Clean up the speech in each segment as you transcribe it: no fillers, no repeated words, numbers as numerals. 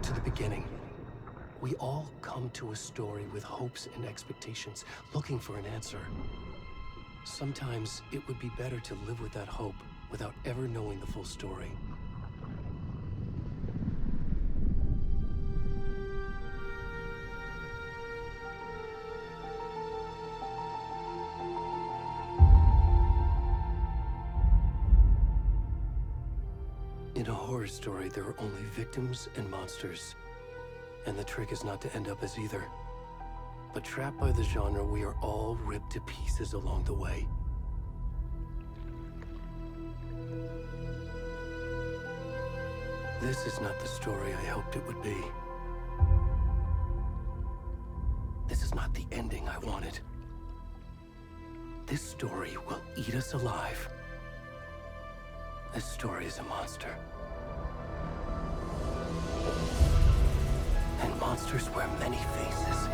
to the beginning. We all come to a story with hopes and expectations, looking for an answer. Sometimes it would be better to live with that hope without ever knowing the full story. In a horror story, there are only victims and monsters. And the trick is not to end up as either. But trapped by the genre, we are all ripped to pieces along the way. This is not the story I hoped it would be. This is not the ending I wanted. This story will eat us alive. This story is a monster. And monsters wear many faces.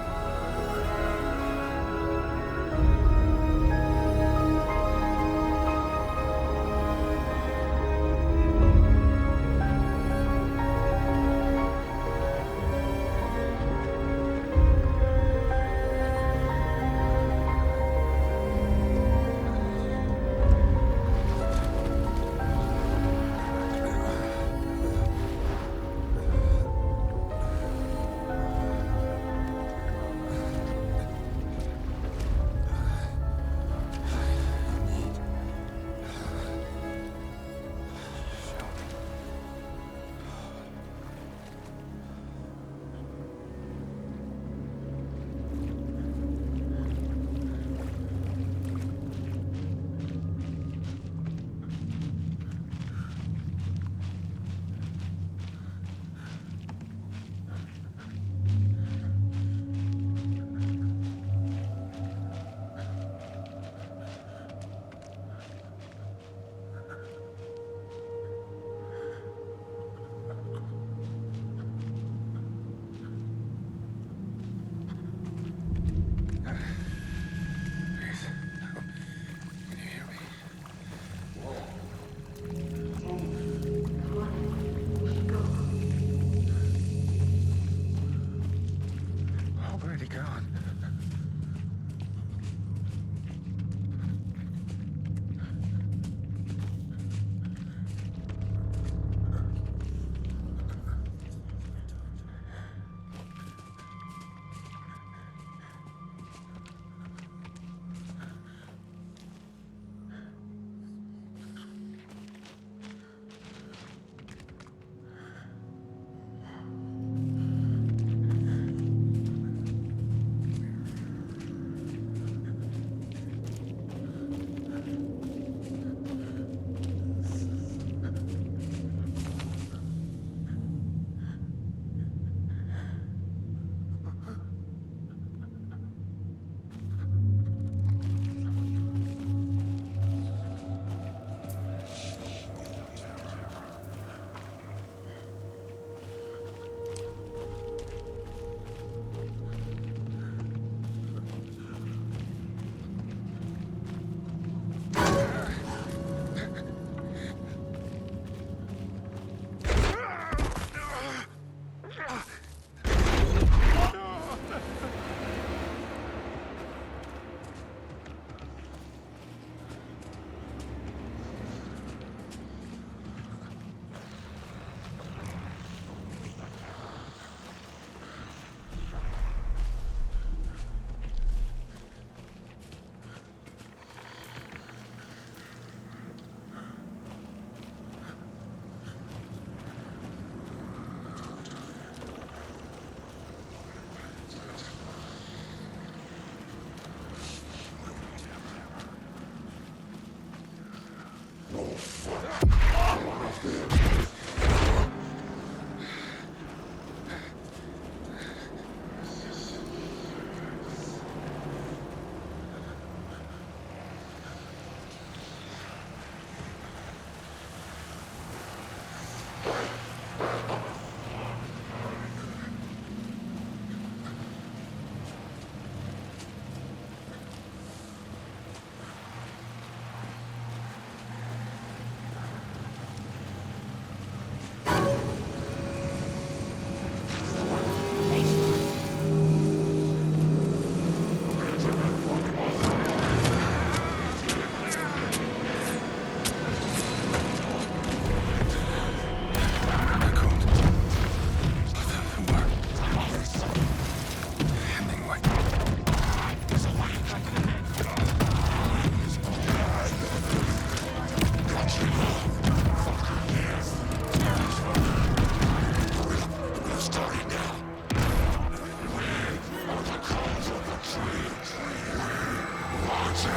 Where's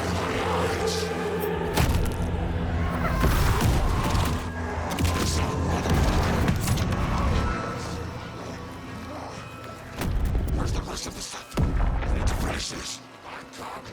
the rest of the stuff? I need to finish this. What the fuck?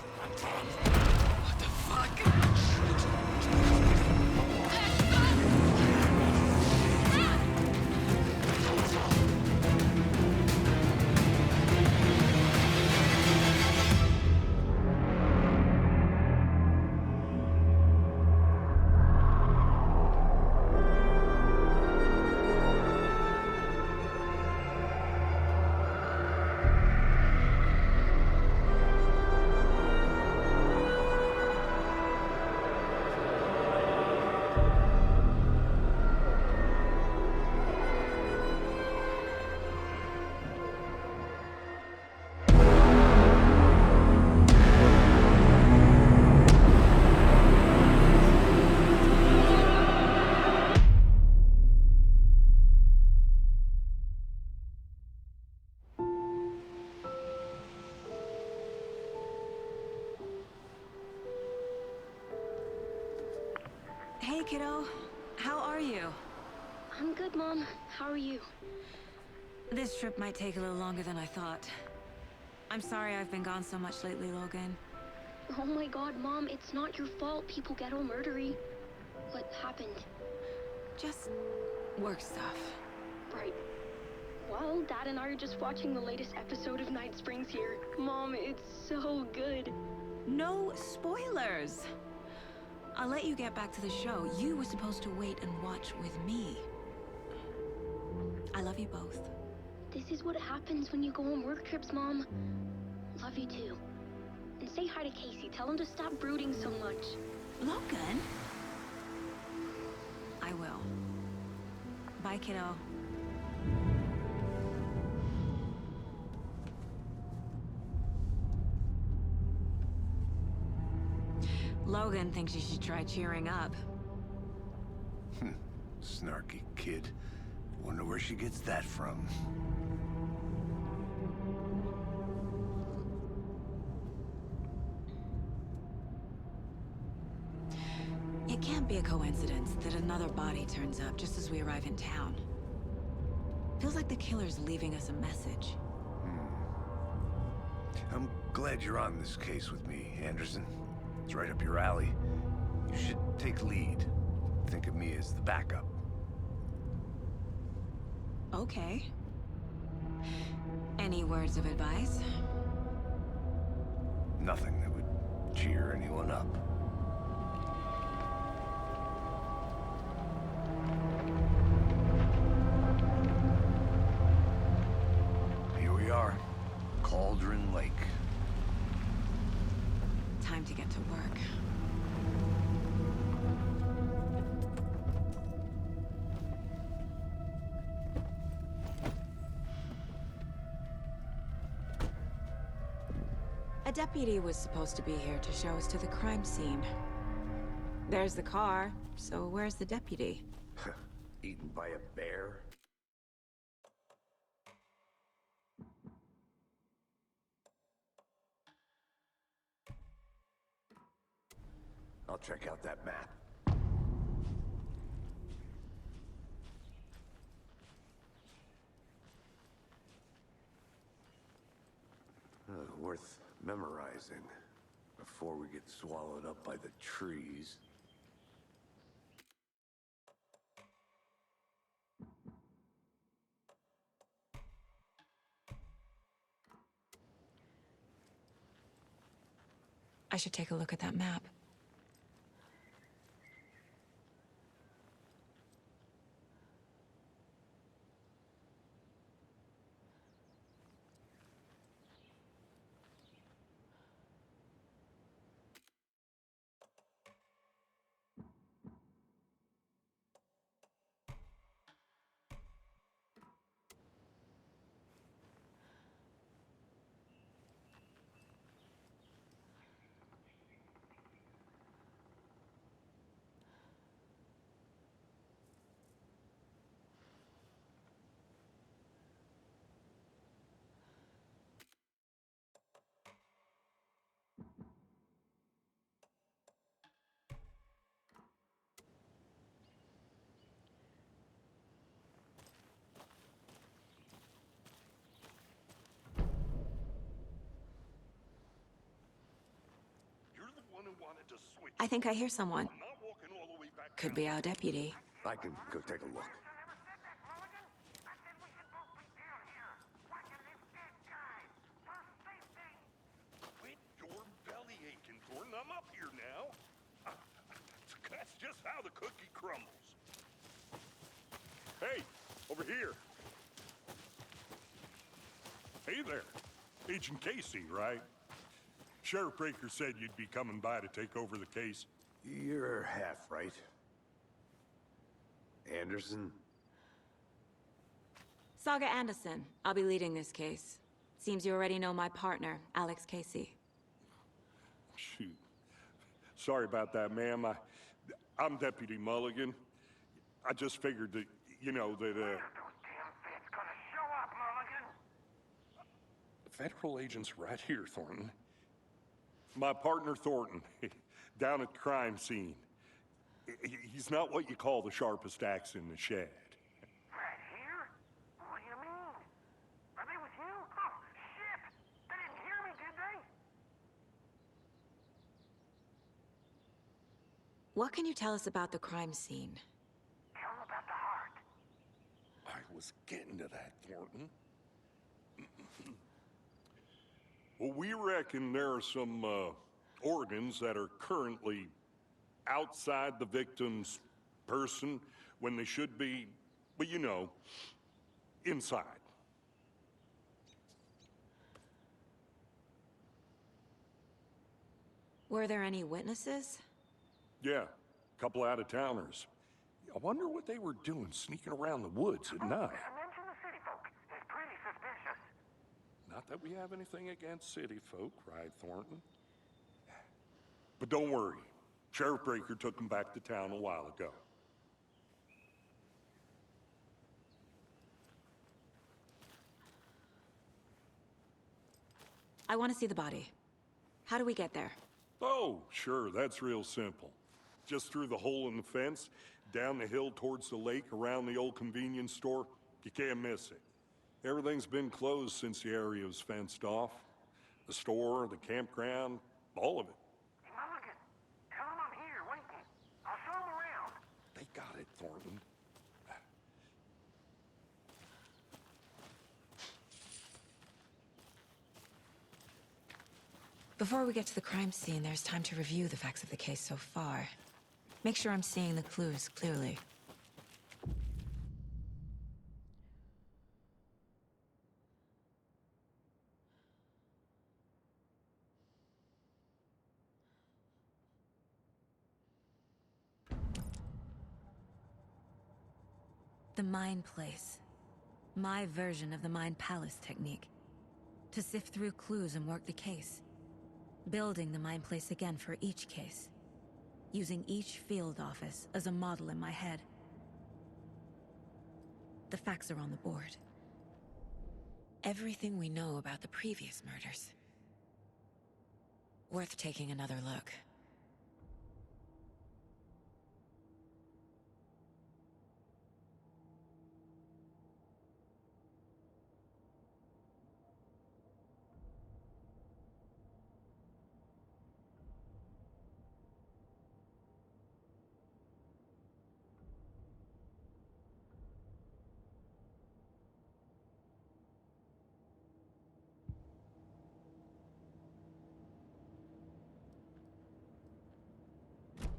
Hey, kiddo. How are you? I'm good, Mom. How are you? This trip might take a little longer than I thought. I'm sorry I've been gone so much lately, Logan. Oh my god, Mom, it's not your fault people get all murdery. What happened? Just work stuff. Right. Well, Dad and I are just watching the latest episode of Night Springs here. Mom, it's so good. No spoilers! I'll let you get back to the show. You were supposed to wait and watch with me. I love you both. This is what happens when you go on work trips, Mom. Love you too. And say hi to Casey. Tell him to stop brooding so much. Logan? I will. Bye, kiddo. Logan thinks you should try cheering up. Snarky kid. Wonder where she gets that from. It can't be a coincidence that another body turns up just as we arrive in town. Feels like the killer's leaving us a message. I'm glad you're on this case with me, Anderson. It's right up your alley. You should take lead. Think of me as the backup. Okay. Any words of advice? Nothing that would cheer anyone up. Here we are. Cauldron Lake. Time to get to work. A deputy was supposed to be here to show us to the crime scene. There's the car, so where's the deputy? Eaten by a bear? I'll check out that map. Worth memorizing before we get swallowed up by the trees. I should take a look at that map. I think I hear someone. Could be our deputy. I can go take a look. Quit your belly aching, Thornton. I'm up here now. That's just how the cookie crumbles. Hey, over here. Hey there. Agent Casey, right? Sheriff Breaker said you'd be coming by to take over the case. You're half right. Anderson? Saga Anderson. I'll be leading this case. Seems you already know my partner, Alex Casey. Shoot. Sorry about that, ma'am. I'm Deputy Mulligan. I just figured that, you know, that, Federal agent's right here, Thornton. My partner, Thornton, down at the crime scene. He's not what you call the sharpest axe in the shed. Right here? What do you mean? Are they with you? Oh, shit! They didn't hear me, did they? What can you tell us about the crime scene? Tell them about the heart. I was getting to that, Thornton. Well, we reckon there are some organs that are currently outside the victim's person when they should be, well, you know, inside. Were there any witnesses? Yeah, a couple out-of-towners. I wonder what they were doing sneaking around the woods at night. Mention the city folk. It's pretty suspicious. Not that we have anything against city folk, right, Thornton? But don't worry. Sheriff Breaker took them back to town a while ago. I want to see the body. How do we get there? Oh, sure, that's real simple. Just through the hole in the fence, down the hill towards the lake, around the old convenience store. You can't miss it. Everything's been closed since the area was fenced off. The store, the campground, all of it. Hey, Mulligan, tell them I'm here, waiting. I'll show them around. They got it, Thornton. Before we get to the crime scene, there's time to review the facts of the case so far. Make sure I'm seeing the clues clearly. The Mind Place. My version of the Mind Palace technique. To sift through clues and work the case. Building the Mind Place again for each case. Using each field office as a model in my head. The facts are on the board. Everything we know about the previous murders. Worth taking another look.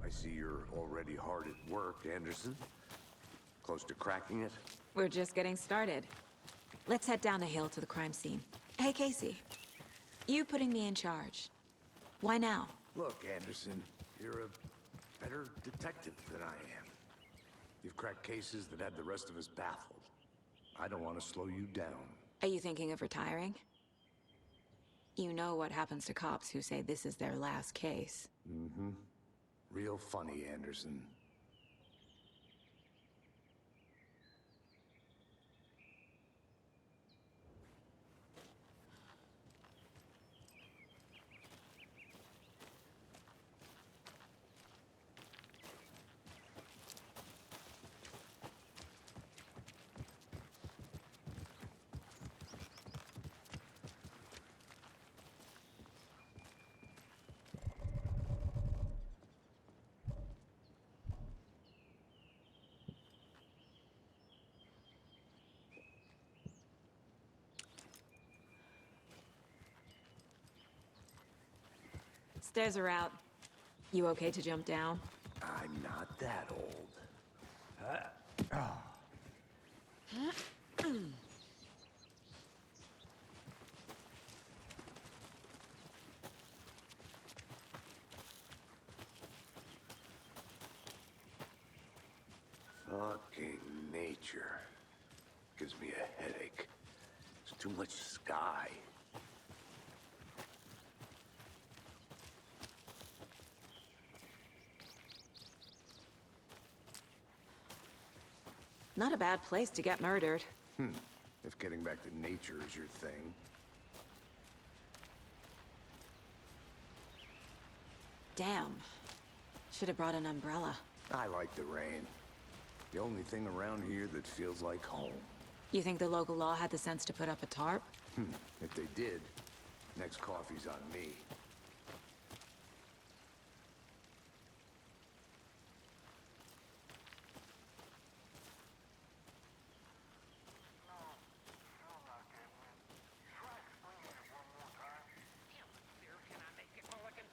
I see you're already hard at work, Anderson. Close to cracking it? We're just getting started. Let's head down the hill to the crime scene. Hey, Casey. You putting me in charge. Why now? Look, Anderson, you're a better detective than I am. You've cracked cases that had the rest of us baffled. I don't want to slow you down. Are you thinking of retiring? You know what happens to cops who say this is their last case. Mm-hmm. Real funny, Anderson. Stairs are out. You okay to jump down? I'm not that old. Fucking nature. Gives me a headache. There's too much sky. Not a bad place to get murdered. If getting back to nature is your thing. Damn. Should have brought an umbrella. I like the rain. The only thing around here that feels like home. You think the local law had the sense to put up a tarp? If they did, next coffee's on me. Can I make it, Mulligan?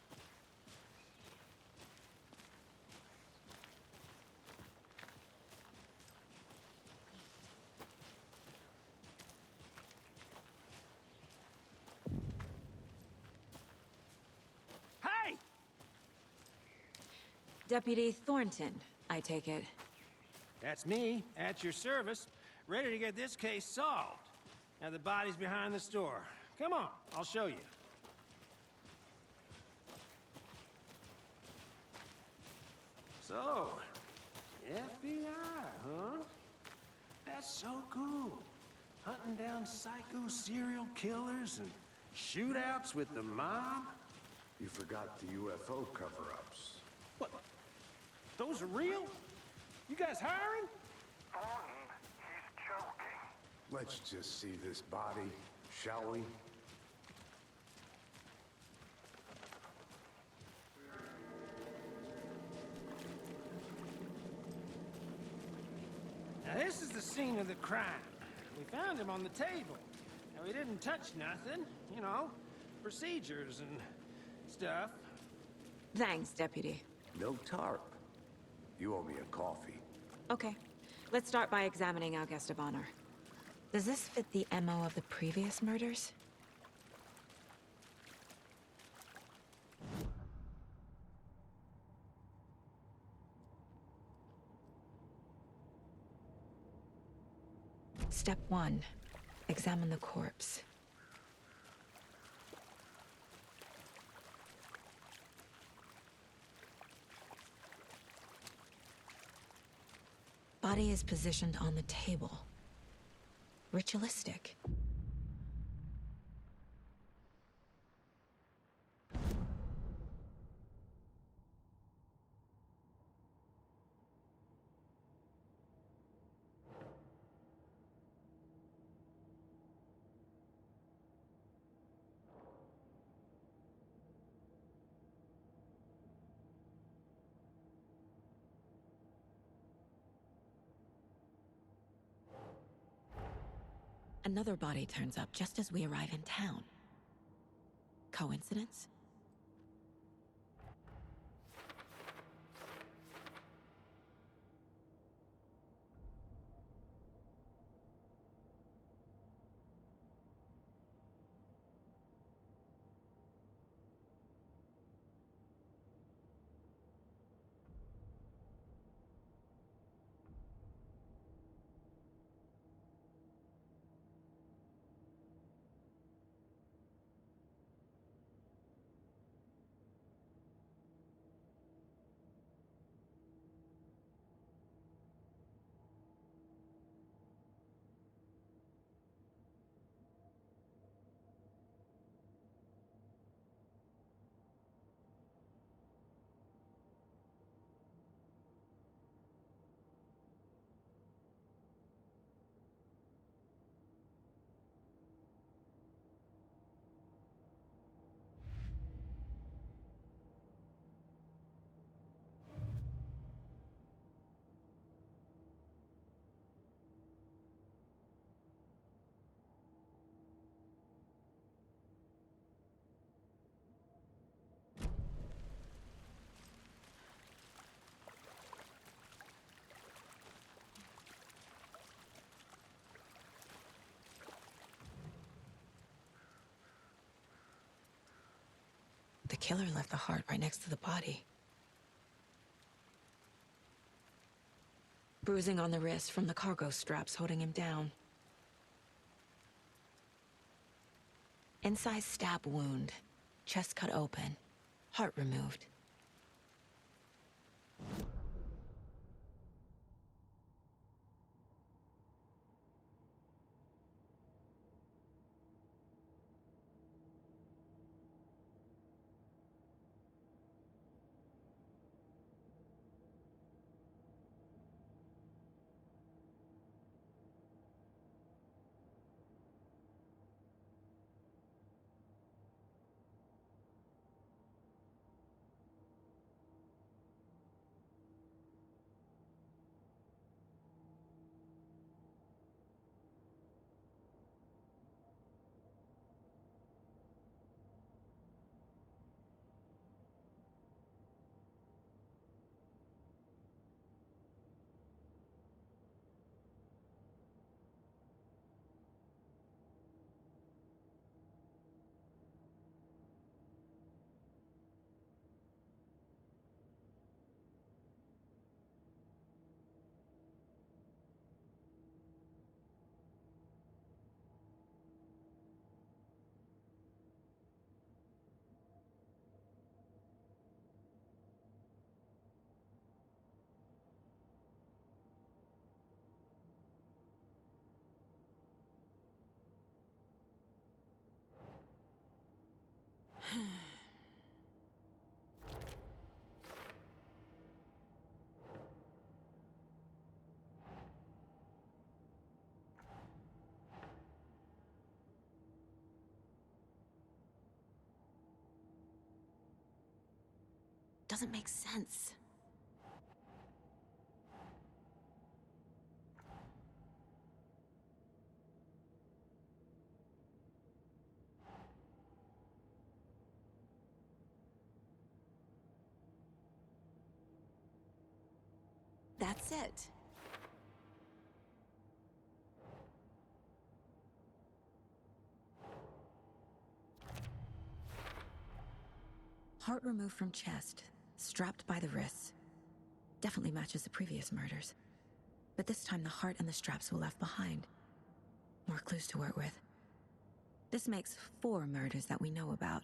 Hey! Deputy Thornton, I take it. That's me, at your service, ready to get this case solved. Now the body's behind the store. Come on, I'll show you. So, FBI, huh? That's so cool. Hunting down psycho serial killers and shootouts with the mob. You forgot the UFO cover-ups. What? Those are real? You guys hiring? Thornton, he's joking. Let's just see this body, shall we? Now this is the scene of the crime. We found him on the table. Now we didn't touch nothing, you know, procedures and stuff. Thanks, Deputy. No tarp. You owe me a coffee. Okay. Let's start by examining our guest of honor. Does this fit the MO of the previous murders? Step 1. Examine the corpse. Body is positioned on the table. Ritualistic. Another body turns up just as we arrive in town. Coincidence? The killer left the heart right next to the body. Bruising on the wrist from the cargo straps holding him down. Incised stab wound. Chest cut open. Heart removed. Doesn't make sense. That's it. Heart removed from chest, strapped by the wrists. Definitely matches the previous murders. But this time the heart and the straps were left behind. More clues to work with. This makes 4 murders that we know about.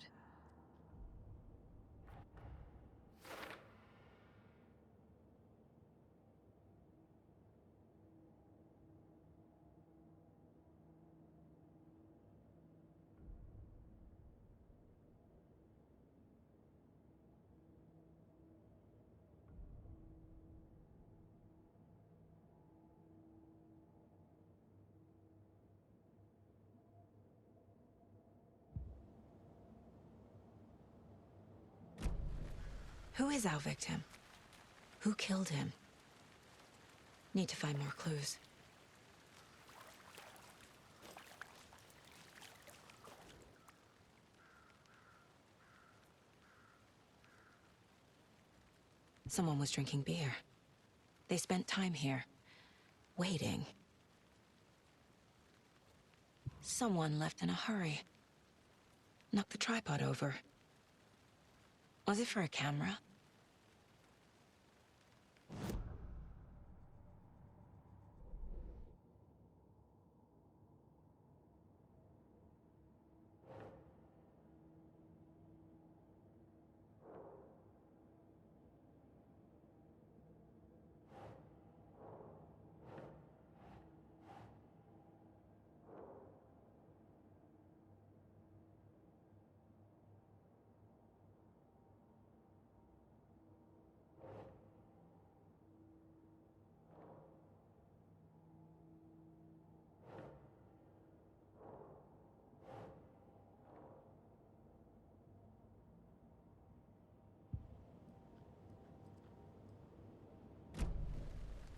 Who is our victim? Who killed him? Need to find more clues. Someone was drinking beer. They spent time here, waiting. Someone left in a hurry. Knocked the tripod over. Was it for a camera?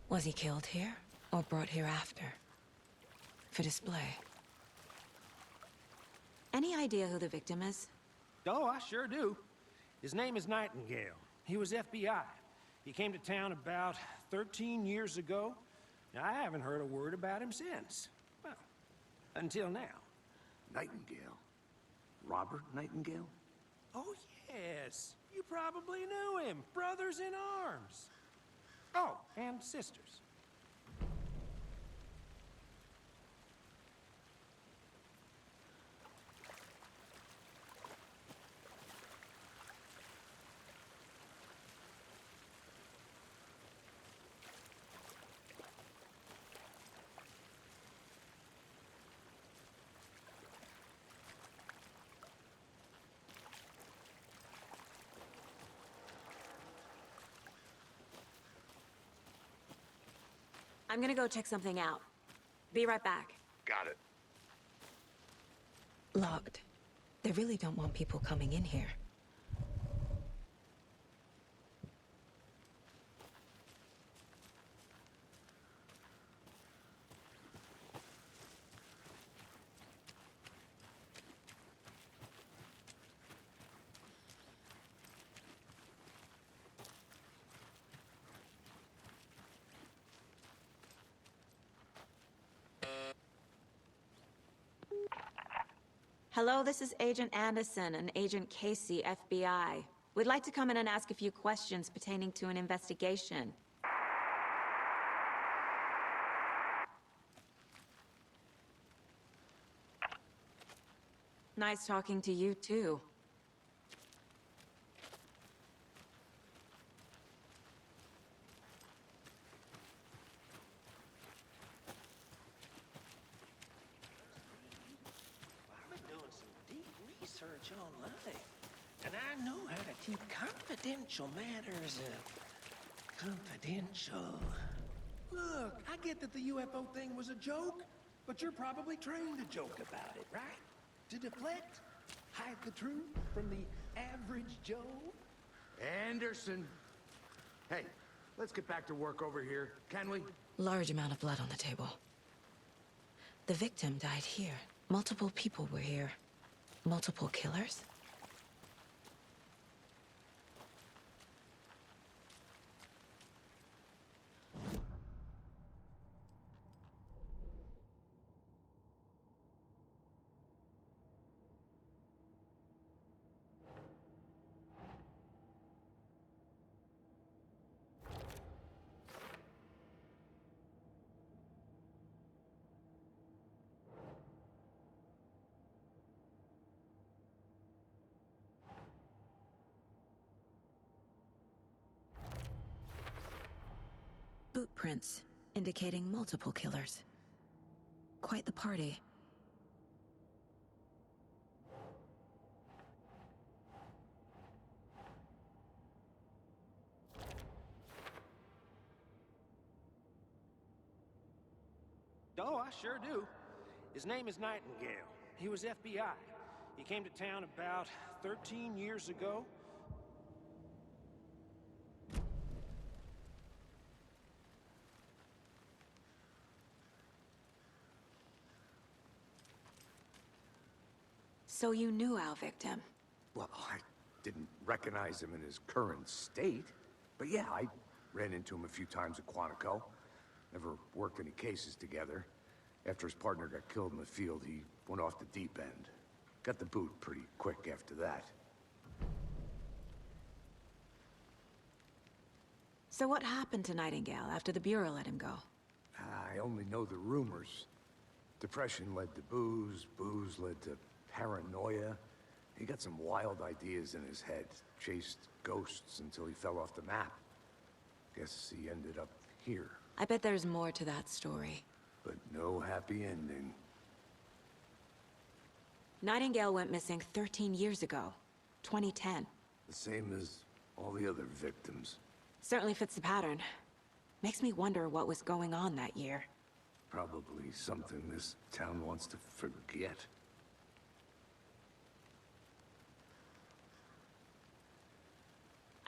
Was he killed here, or brought here after? For display. Any idea who the victim is? Oh, I sure do. His name is Nightingale. He was FBI. He came to town about 13 years ago. Now, I haven't heard a word about him since. Well, until now. Nightingale? Robert Nightingale? Oh, yeah. Yes, you probably knew him. Brothers in arms. Oh, and sisters. I'm gonna go check something out. Be right back. Got it. Locked. They really don't want people coming in here. Hello, this is Agent Anderson and Agent Casey, FBI. We'd like to come in and ask a few questions pertaining to an investigation. Nice talking to you, too. I've been doing some deep research online, and I know how to keep confidential matters confidential. Look, I get that the UFO thing was a joke, but you're probably trained to joke about it, right? To deflect, hide the truth from the average Joe. Anderson. Hey, let's get back to work over here, can we? Large amount of blood on the table. The victim died here. Multiple people were here. Multiple killers? Boot prints, indicating multiple killers. Quite the party. Oh, I sure do. His name is Nightingale. He was FBI. He came to town about 13 years ago. So you knew our victim? Well, I didn't recognize him in his current state. But yeah, I ran into him a few times at Quantico. Never worked any cases together. After his partner got killed in the field, he went off the deep end. Got the boot pretty quick after that. So what happened to Nightingale after the Bureau let him go? I only know the rumors. Depression led to booze, booze led to paranoia. He got some wild ideas in his head, chased ghosts until he fell off the map. Guess he ended up here. I bet there's more to that story. But no happy ending. Nightingale went missing 13 years ago, 2010. The same as all the other victims. Certainly fits the pattern. Makes me wonder what was going on that year. Probably something this town wants to forget.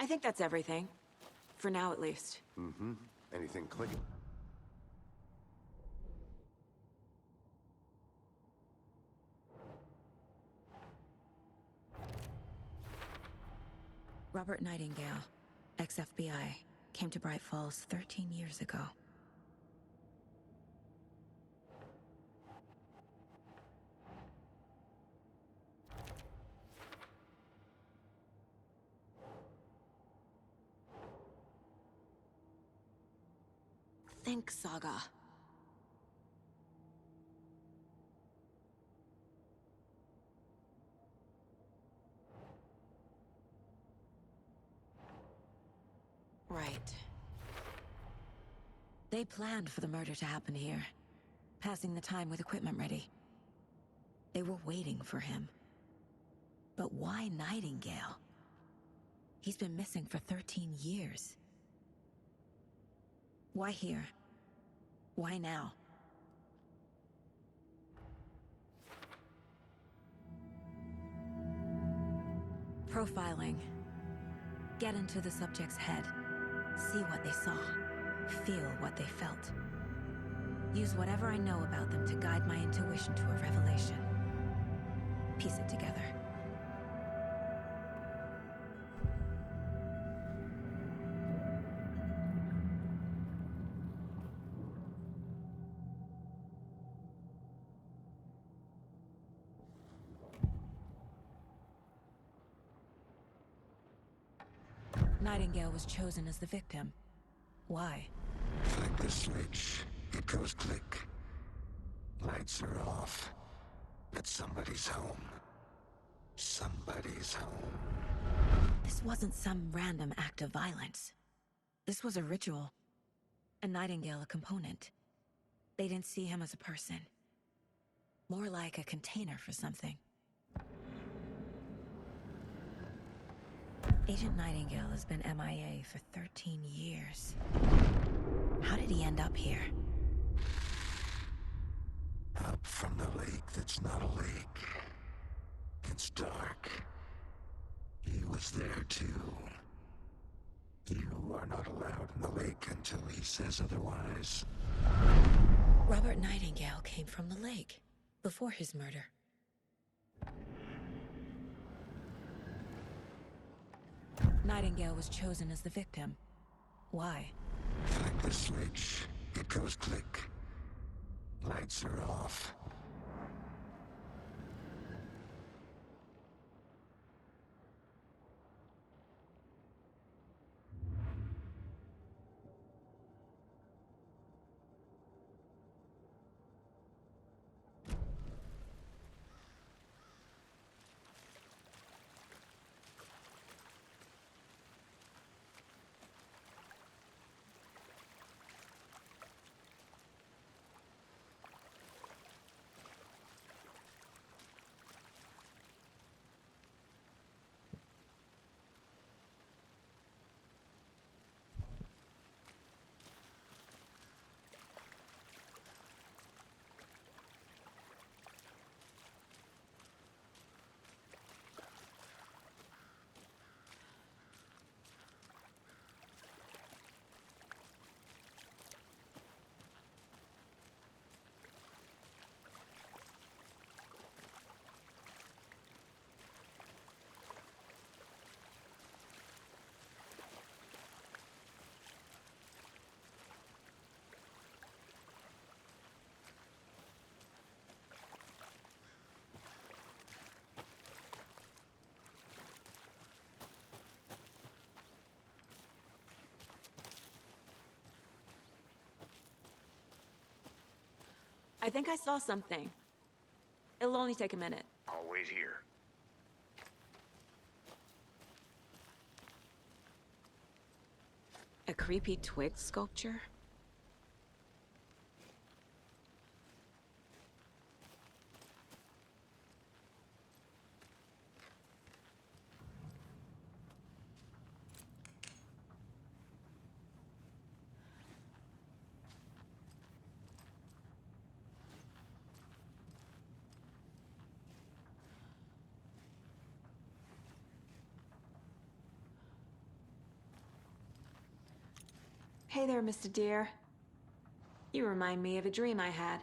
I think that's everything. For now, at least. Mm-hmm. Anything clicking? Robert Nightingale, ex-FBI, came to Bright Falls 13 years ago. think, Saga. Right. They planned for the murder to happen here, passing the time with equipment ready. They were waiting for him. But why Nightingale? He's been missing for 13 years. Why here? Why now? Profiling. Get into the subject's head. See what they saw. Feel what they felt. Use whatever I know about them to guide my intuition to a revelation. Piece it together. Nightingale was chosen as the victim. Why? Flick the switch. It goes click. Lights are off. But somebody's home. Somebody's home. This wasn't some random act of violence. This was a ritual. And Nightingale a component. They didn't see him as a person. More like a container for something. Agent Nightingale has been MIA for 13 years. How did he end up here? Up from the lake that's not a lake. It's dark. He was there too. You are not allowed in the lake until he says otherwise. Robert Nightingale came from the lake, before his murder. Nightingale was chosen as the victim. Why? Flick the switch. It goes click. Lights are off. I think I saw something. It'll only take a minute. I'll wait here. A creepy twig sculpture? Hey there, Mr. Deer. You remind me of a dream I had.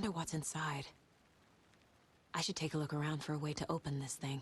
wonder what's inside. I should take a look around for a way to open this thing.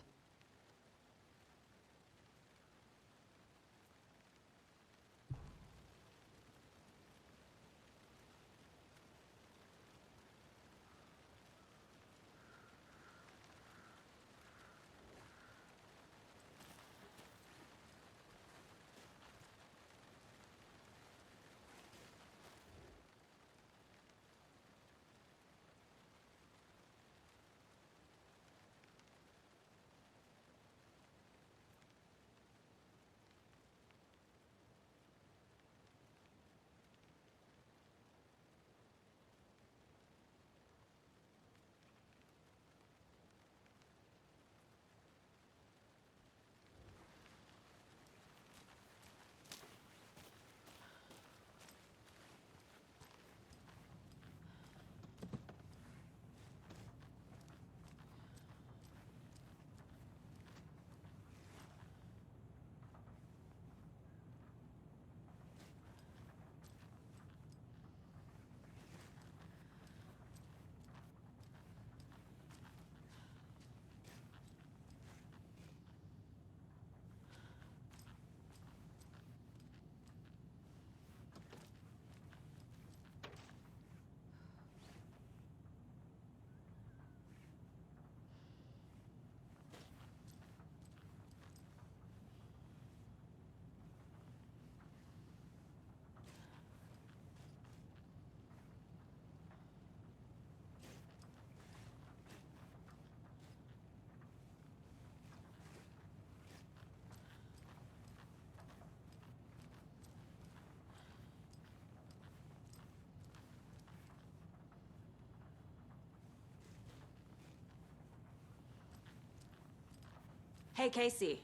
Hey, Casey.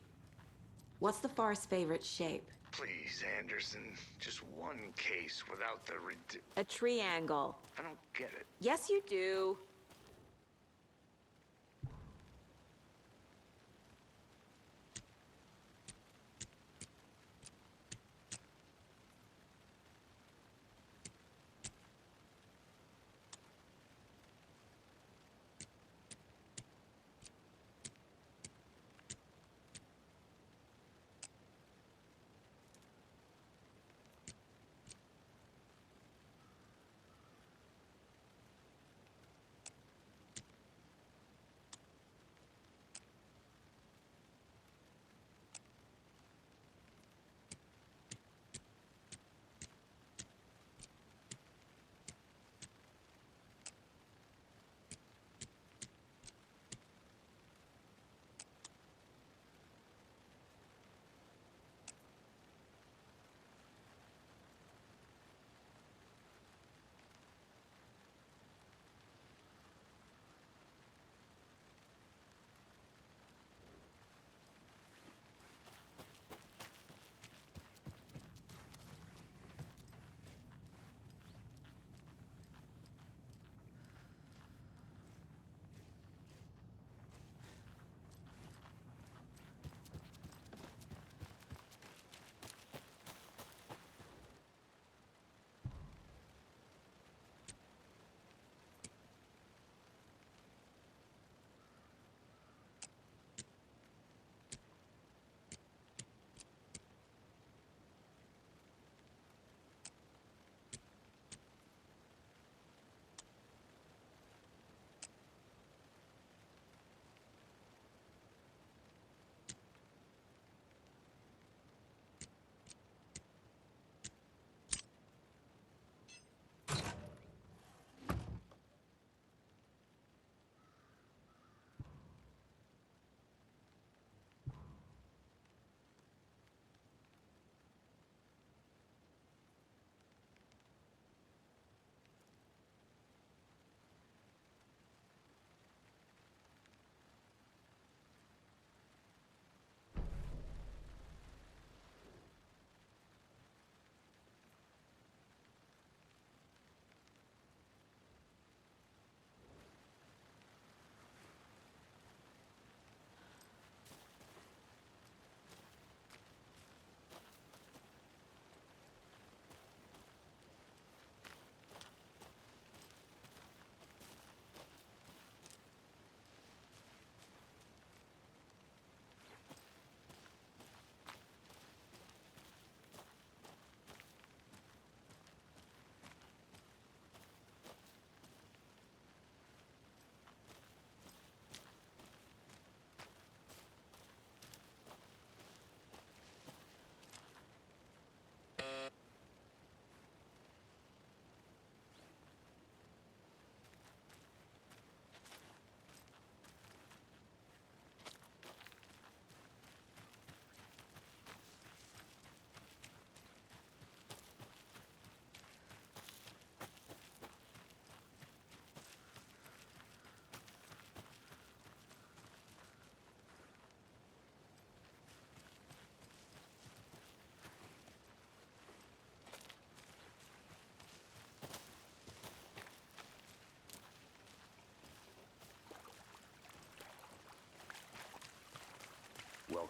What's the Forest's favorite shape? Please, Anderson. Just one case without the A triangle. I don't get it. Yes, you do.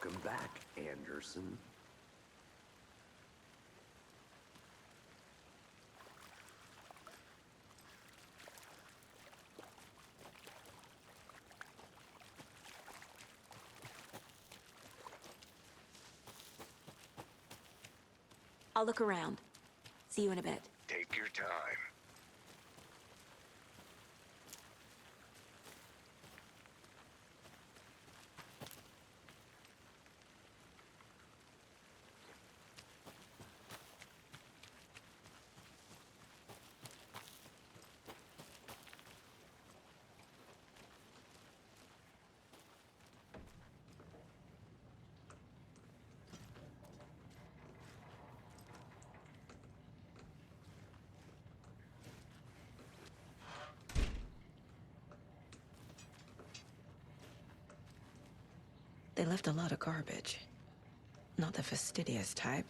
Welcome back, Anderson. I'll look around. See you in a bit. Take your time. They left a lot of garbage. Not the fastidious type.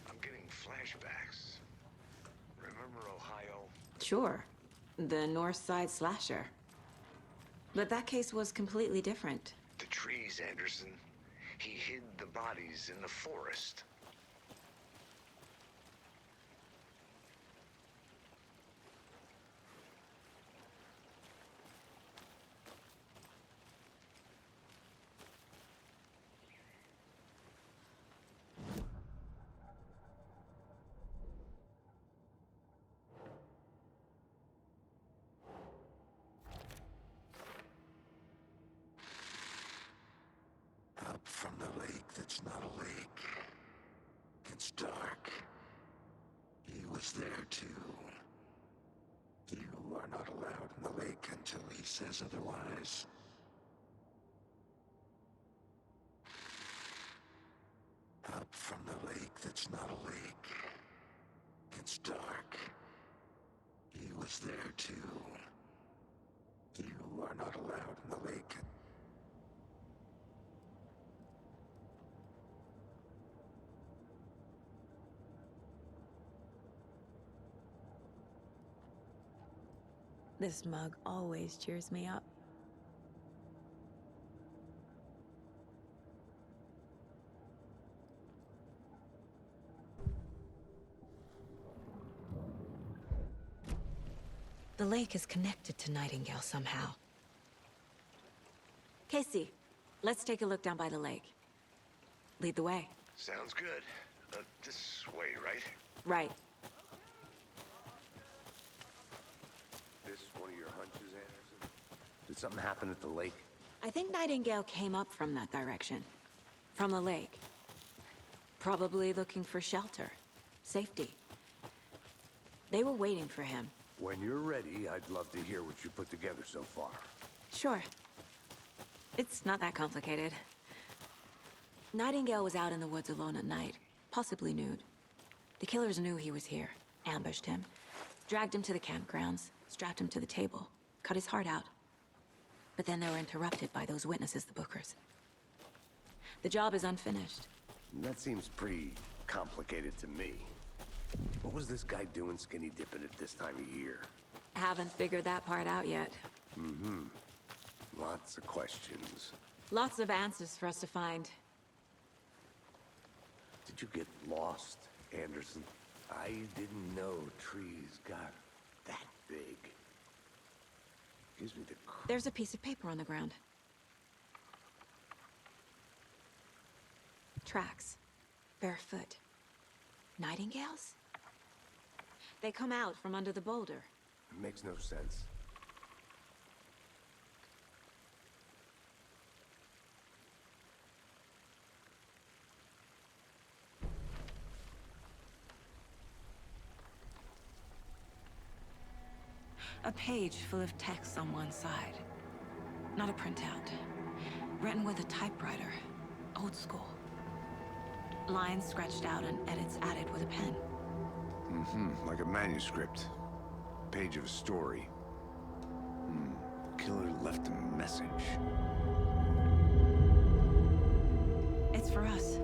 I'm getting flashbacks. Remember Ohio? Sure. The North Side slasher. But that case was completely different. The trees, Anderson. He hid the bodies in the forest. Up from the lake that's not a lake. It's dark. He was there too. You are not allowed in the lake until he says otherwise. Up from the lake that's not a lake. It's dark. He was there too. You are not allowed in the lake. This mug always cheers me up. The lake is connected to Nightingale somehow. Casey, let's take a look down by the lake. Lead the way. Sounds good. This way, right? Right. this one of your hunches, Anderson? Did something happen at the lake? I think Nightingale came up from that direction. From the lake. Probably looking for shelter. Safety. They were waiting for him. When you're ready, I'd love to hear what you put together so far. Sure. It's not that complicated. Nightingale was out in the woods alone at night, possibly nude. The killers knew he was here, ambushed him, dragged him to the campgrounds, strapped him to the table, cut his heart out. But then they were interrupted by those witnesses, the Bookers. The job is unfinished. That seems pretty complicated to me. What was this guy doing skinny dipping at this time of year? Haven't figured that part out yet. Mm-hmm. Lots of questions. Lots of answers for us to find. Did you get lost, Anderson? I didn't know trees got that big. Gives me the... There's a piece of paper on the ground. Tracks. Barefoot. Nightingales? They come out from under the boulder. It makes no sense. A page full of text on one side. Not a printout. Written with a typewriter. Old school. Lines scratched out and edits added with a pen. Mm-hmm. Like a manuscript. Page of a story. Killer left a message. It's for us.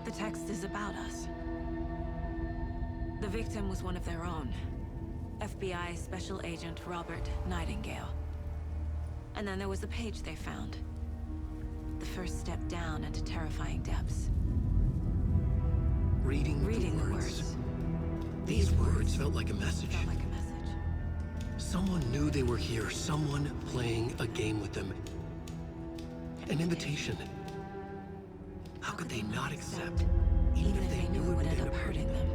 The text is about us. The victim was one of their own. FBI Special Agent Robert Nightingale. And then there was the page they found. The first step down into terrifying depths. Reading the words. These words felt like a message. Someone knew they were here. Someone playing a game with them. An invitation. How could they not accept, even if they knew it would end up hurting them?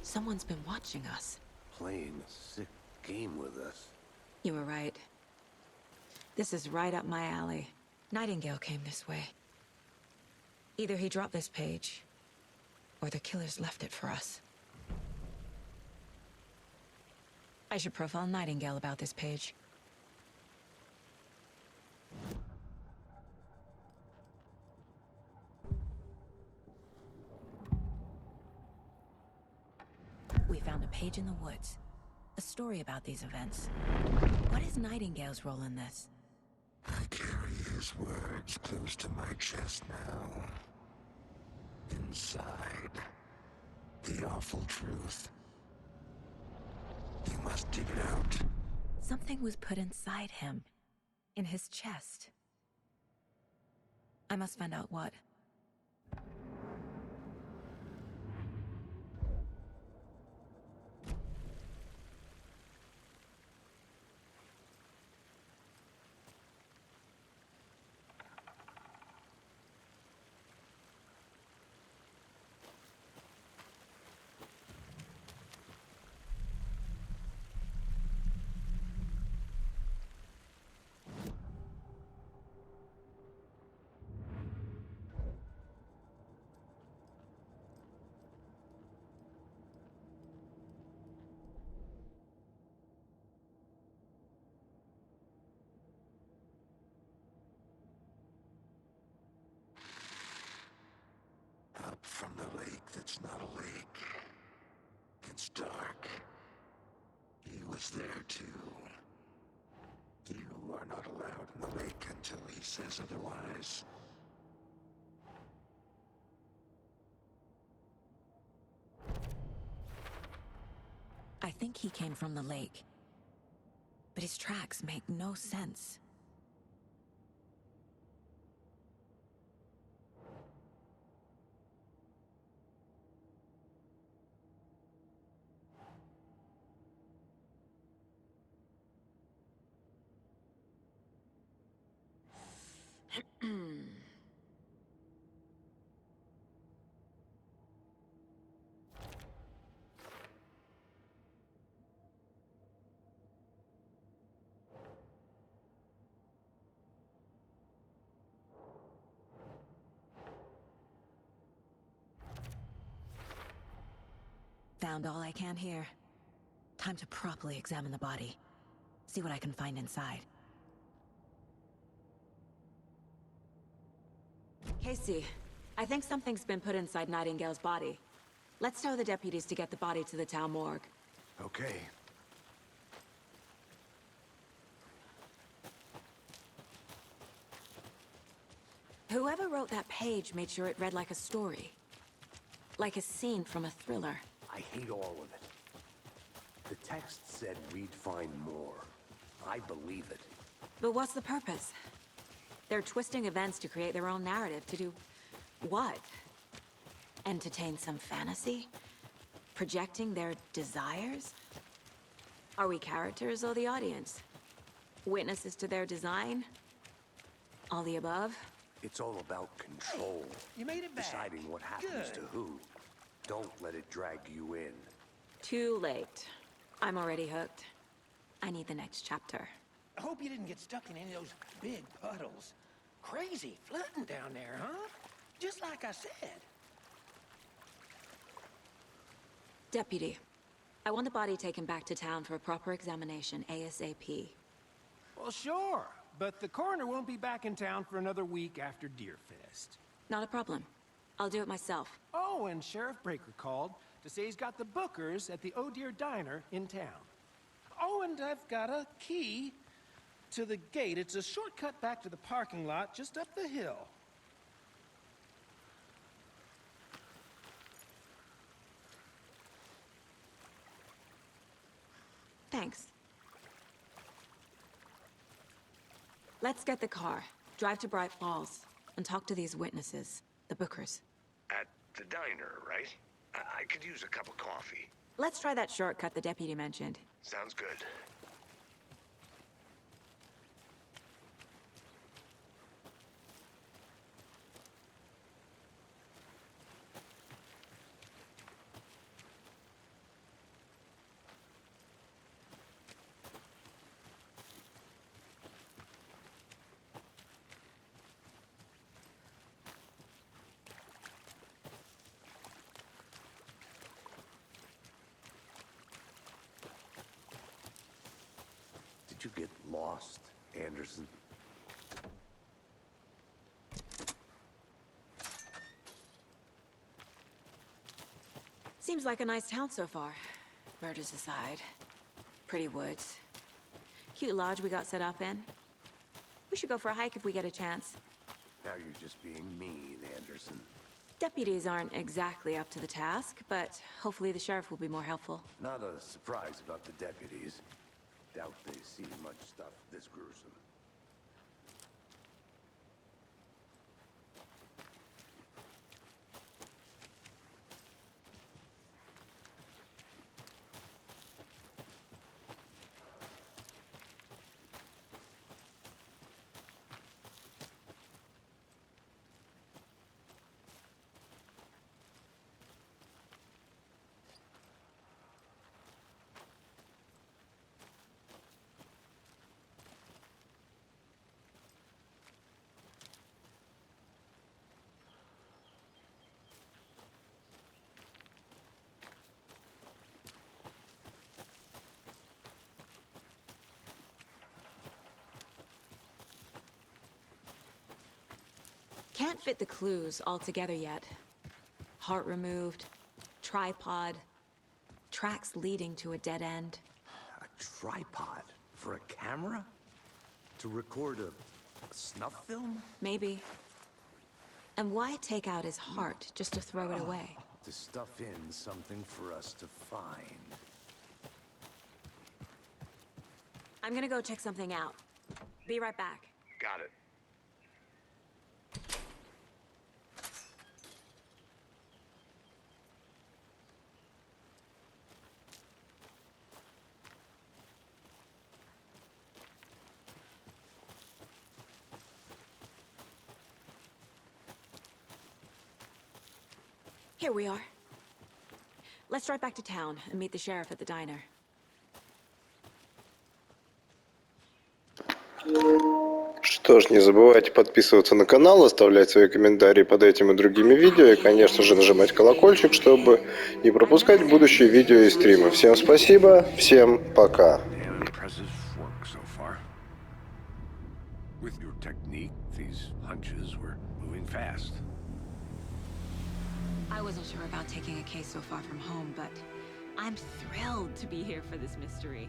Someone's been watching us. Playing a sick game with us. You were right. This is right up my alley. Nightingale came this way. Either he dropped this page, or the killers left it for us. I should profile Nightingale about this page. We found a page in the woods. A story about these events. What is Nightingale's role in this? I carry his words close to my chest now. Inside, the awful truth. You must dig it out. Something was put inside him. In his chest. I must find out what. Up from the lake that's not a lake. It's dark. He was there too. You are not allowed in the lake until he says otherwise. I think he came from the lake. But his tracks make no sense. found all I can here. Time to properly examine the body. See what I can find inside. Casey, I think something's been put inside Nightingale's body. Let's tell the deputies to get the body to the town morgue. Okay. Whoever wrote that page made sure it read like a story. Like a scene from a thriller. I hate all of it. The text said we'd find more. I believe it. But what's the purpose? They're twisting events to create their own narrative. To do what? Entertain some fantasy? Projecting their desires? Are we characters or the audience? Witnesses to their design? All the above? It's all about control. You made it back. Deciding what happens Good. to who. Don't let it drag you in. Too late. I'm already hooked. I need the next chapter. I hope you didn't get stuck in any of those big puddles. Crazy flooding down there, huh? Just like I said. Deputy, I want the body taken back to town for a proper examination ASAP. Well, sure. But the coroner won't be back in town for another week after Deerfest. Not a problem. I'll do it myself. Oh, and Sheriff Breaker called to say he's got the bookers at the Oh Dear Diner in town. Oh, and I've got a key to the gate. It's a shortcut back to the parking lot just up the hill. Thanks. Let's get the car, drive to Bright Falls, and talk to these witnesses, the bookers. At the diner, right? I could use a cup of coffee. Let's try that shortcut the deputy mentioned. Sounds good. Did you get lost, Anderson? Seems like a nice town so far. Murders aside. Pretty woods. Cute lodge we got set up in. We should go for a hike if we get a chance. Now you're just being mean, Anderson. Deputies aren't exactly up to the task, but hopefully the sheriff will be more helpful. Not a surprise about the deputies. Doubt they see much stuff this gruesome. Can't fit the clues all together yet. Heart removed, tripod, tracks leading to a dead end. A tripod? For a camera? To record a snuff film? Maybe. And why take out his heart just to throw it away? To stuff in something for us to find. I'm gonna go check something out. Be right back. Got it. Here we are. Let's drive back to town and meet the sheriff at the diner. Что Что ж, не забывайте подписываться на канал, оставлять свои комментарии под этим и другими видео, и, конечно же, нажимать колокольчик, чтобы не пропускать будущие видео и стримы. Всем спасибо, всем пока. With your technique, these hunches were moving fast. I wasn't sure about taking a case so far from home, but I'm thrilled to be here for this mystery.